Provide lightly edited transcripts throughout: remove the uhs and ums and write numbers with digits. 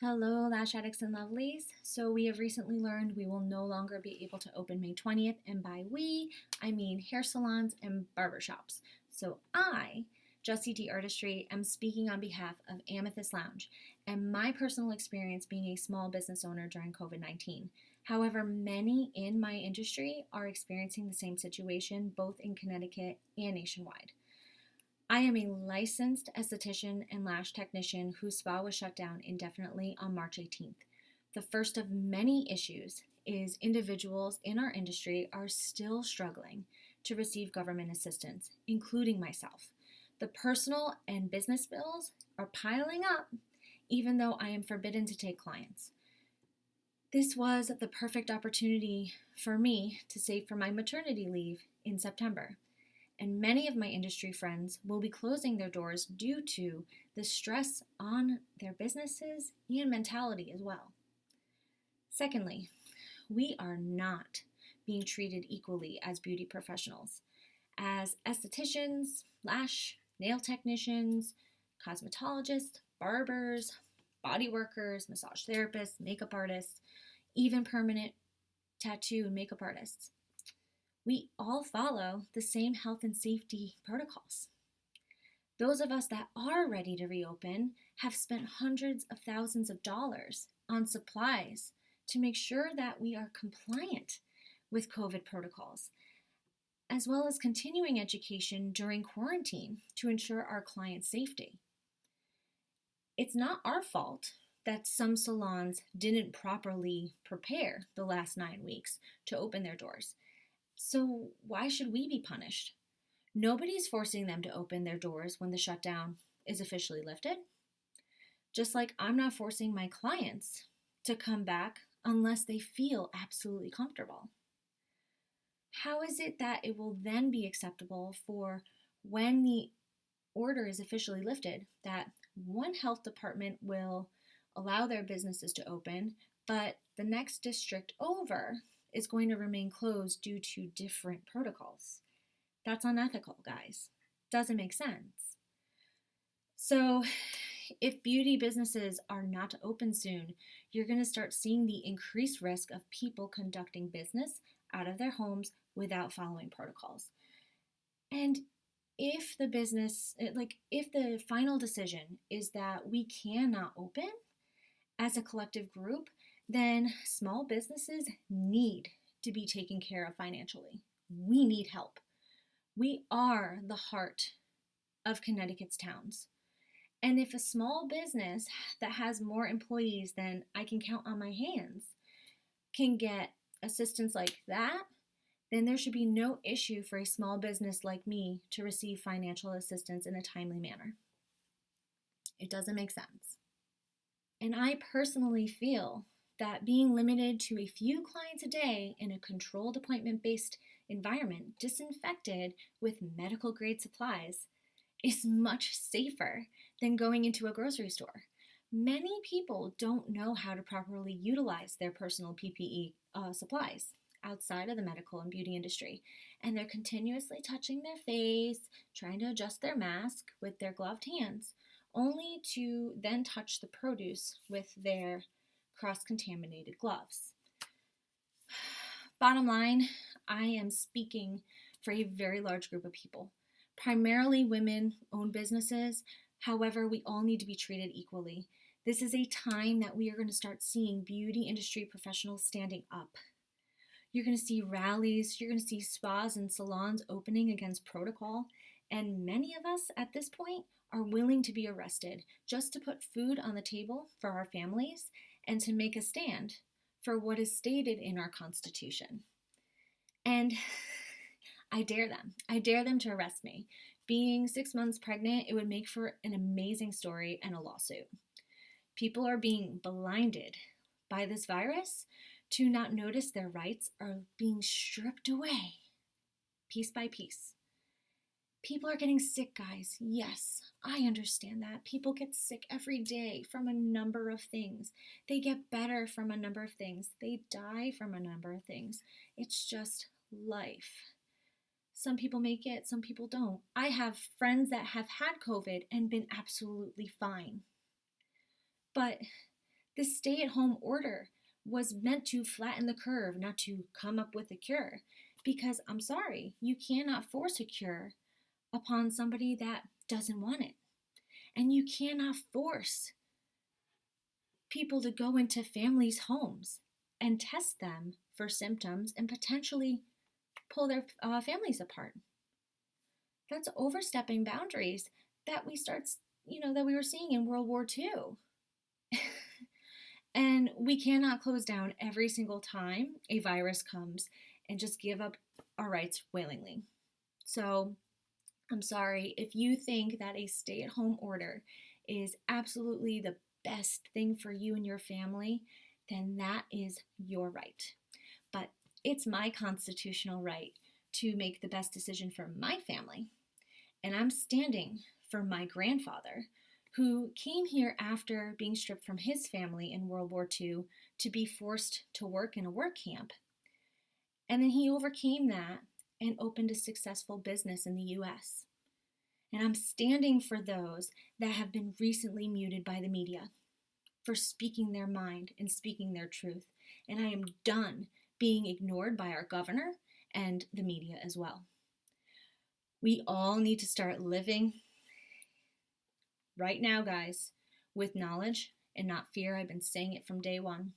Hello, Lash Addicts and Lovelies. So, we have recently learned we will no longer be able to open May 20th, and by we, I mean hair salons and barbershops. So, I, Jessie D Artistry, am speaking on behalf of Amethyst Lounge and my personal experience being a small business owner during COVID 19. However, many in my industry are experiencing the same situation both in Connecticut and nationwide. I am a licensed esthetician and lash technician whose spa was shut down indefinitely on March 18th. The first of many issues is individuals in our industry are still struggling to receive government assistance, including myself. The personal and business bills are piling up, even though I am forbidden to take clients. This was the perfect opportunity for me to save for my maternity leave in September, and many of my industry friends will be closing their doors due to the stress on their businesses and mentality as well. Secondly, we are not being treated equally as beauty professionals. As estheticians, lash, nail technicians, cosmetologists, barbers, body workers, massage therapists, makeup artists, even permanent tattoo and makeup artists, we all follow the same health and safety protocols. Those of us that are ready to reopen have spent hundreds of thousands of dollars on supplies to make sure that we are compliant with COVID protocols, as well as continuing education during quarantine to ensure our clients' safety. It's not our fault that some salons didn't properly prepare the last 9 weeks to open their doors. So why should we be punished? Nobody's forcing them to open their doors when the shutdown is officially lifted. Just like I'm not forcing my clients to come back unless they feel absolutely comfortable. How is it that it will then be acceptable for when the order is officially lifted that one health department will allow their businesses to open, but the next district over is going to remain closed due to different protocols? That's unethical, guys. Doesn't make sense. So, if beauty businesses are not to open soon, you're going to start seeing the increased risk of people conducting business out of their homes without following protocols. And if if the final decision is that we cannot open as a collective group, then small businesses need to be taken care of financially. We need help. We are the heart of Connecticut's towns. And if a small business that has more employees than I can count on my hands can get assistance like that, then there should be no issue for a small business like me to receive financial assistance in a timely manner. It doesn't make sense. And I personally feel that being limited to a few clients a day in a controlled appointment-based environment, disinfected with medical grade supplies, is much safer than going into a grocery store. Many people don't know how to properly utilize their personal PPE supplies outside of the medical and beauty industry, and they're continuously touching their face, trying to adjust their mask with their gloved hands, only to then touch the produce with their cross-contaminated gloves. Bottom line, I am speaking for a very large group of people, primarily women-owned businesses. However, we all need to be treated equally. This is a time that we are going to start seeing beauty industry professionals standing up. You're going to see rallies, you're going to see spas and salons opening against protocol, and many of us at this point are willing to be arrested just to put food on the table for our families and to make a stand for what is stated in our Constitution. And I dare them. I dare them to arrest me. Being 6 months pregnant, it would make for an amazing story and a lawsuit. People are being blinded by this virus to not notice their rights are being stripped away piece by piece. People are getting sick, guys. Yes, I understand that. People get sick every day from a number of things. They get better from a number of things. They die from a number of things. It's just life. Some people make it, some people don't. I have friends that have had COVID and been absolutely fine. But This stay-at-home order was meant to flatten the curve, not to come up with a cure. Because I'm sorry, you cannot force a cure upon somebody that doesn't want it. And you cannot force people to go into families' homes and test them for symptoms and potentially pull their families apart. That's overstepping boundaries that that we were seeing in World War II. And we cannot close down every single time a virus comes and just give up our rights willingly. So I'm sorry if you think that a stay-at-home order is absolutely the best thing for you and your family, then that is your right. But it's my constitutional right to make the best decision for my family. And I'm standing for my grandfather, who came here after being stripped from his family in World War II to be forced to work in a work camp. And then he overcame that and opened a successful business in the US. And I'm standing for those that have been recently muted by the media for speaking their mind and speaking their truth. And I am done being ignored by our governor and the media as well. We all need to start living right now, guys, with knowledge and not fear. I've been saying it from day one.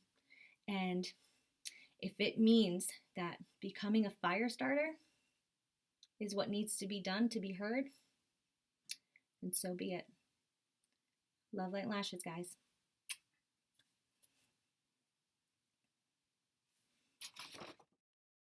And if it means that becoming a fire starter is what needs to be done to be heard, then so be it. Love, light, lashes, guys.